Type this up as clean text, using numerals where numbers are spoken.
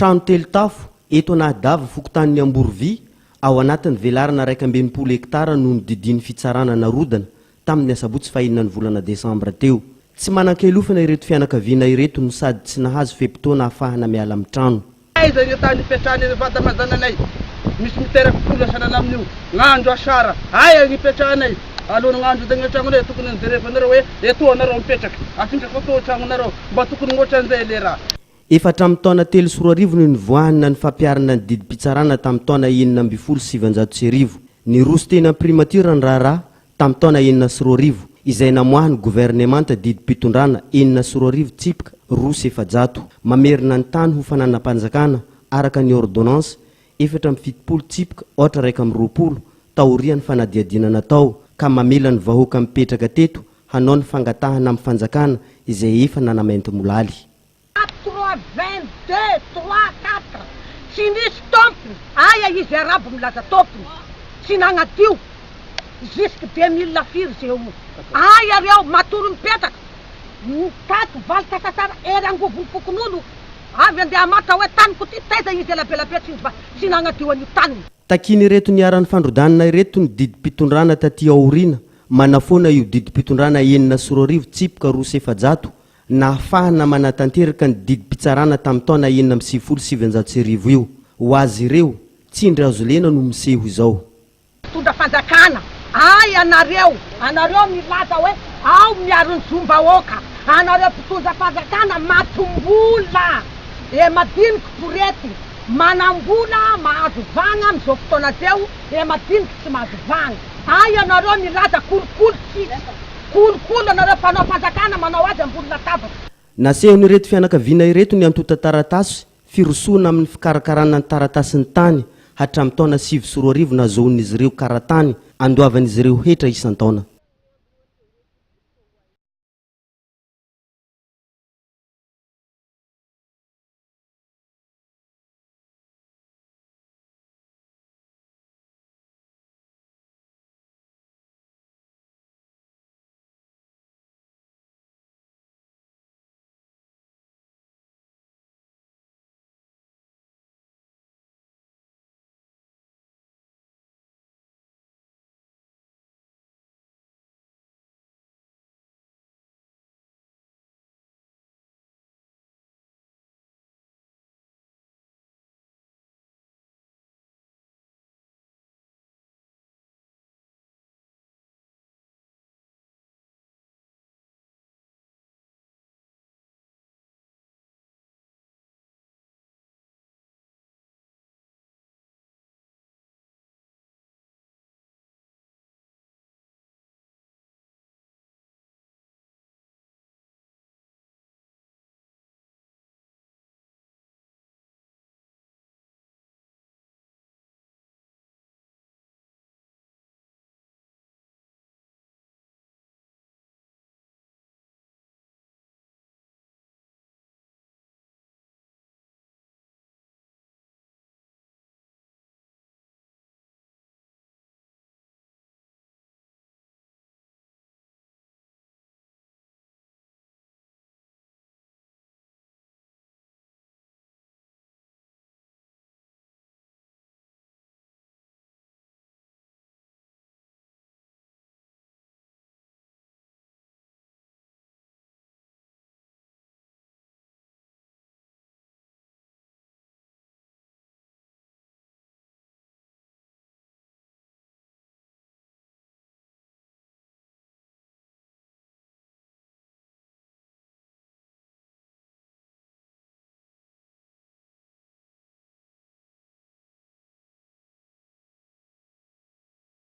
trano telo tafo eto anadava fokotanin'ny Amborovy ao anatin'ny velarana 120 hektara no nodidin'ny fitsarana narodana tamin'ny asabotsy fahinana ny volana desambra teo. Tsy manan-kelofana ireto fianakaviana ireto no sady tsy nahazo feim-potoana ahafahana miala amin'ny trano. Aiza ny tany ipetrahany ny vata-mazananay misy miteraka vola sanana amin'io ng'andro asara aya ny ipetrahanay alohan'ny ng'andro tegna tragnonay tokony nijerevanareo hoe eto anareo mipetraka afindraka atao tragnonareo mba tokony ohatran'izay le raha. Efatra amin'ny taona 3 no nivoahana ny fampiarana ny didim-pitsarana tamin'ny taona 1970. Ny roso tena primature ny raharaha tamin'ny taona 1900 izay namoahany gouvernemanta didim-pitondrana 1900 tsipika roso 700 mamerina ny tany ho fananam-panjakana araka ny ordonnance 770 tsipika 820 taorian'ny fanadiadiana natao ka mamela ny vahoaka mipetraka teto hanao ny fangatahana amin'ny fanjakana izay efa nanamainty molaly. 22, 3, 4 tsy nisy tompony aya izy arabo milaza tompony tsy nagnatio jusque 2000 lafiry zay aya reo matoro mipetraka tato valy tasasara ery angovony fokon'olo avy andeha matra hoe taniko ty taiza izy elabelabetra izy fa tsy nagnatio an'io taniny. Takiny ireto niaran'ny fandrodanana ireto ny didim-pitondrana taty aorina manafoana io didim-pitondrana 900 tsipika roso 700 nahafahana manatanteraka ny didim-pitsarana tamin'ny taona 1970 io. Ho azy ireo tsindry azo lena no miseho izao. Tondra fanjakana ay anareo milaza hoe ao miaro ny zombahoaka anareo mpitondra fanjakana matombola madiniky porety manambola mahazo vagna am'izao fotoana zeo madiniky tsy mahazo vagna ay anareo milaza kolokolo anareo mpanao fanjakana manao azy ambony latabatra. Nasehony ireto fianakaviana ireto ny antota taratasy firosoana amin'ny fikarakarana ny taratasy ny tany hatramin'ny taona 2020 nazohon'izy ireo karatany andoavan'izy ireo hetra isan-taona.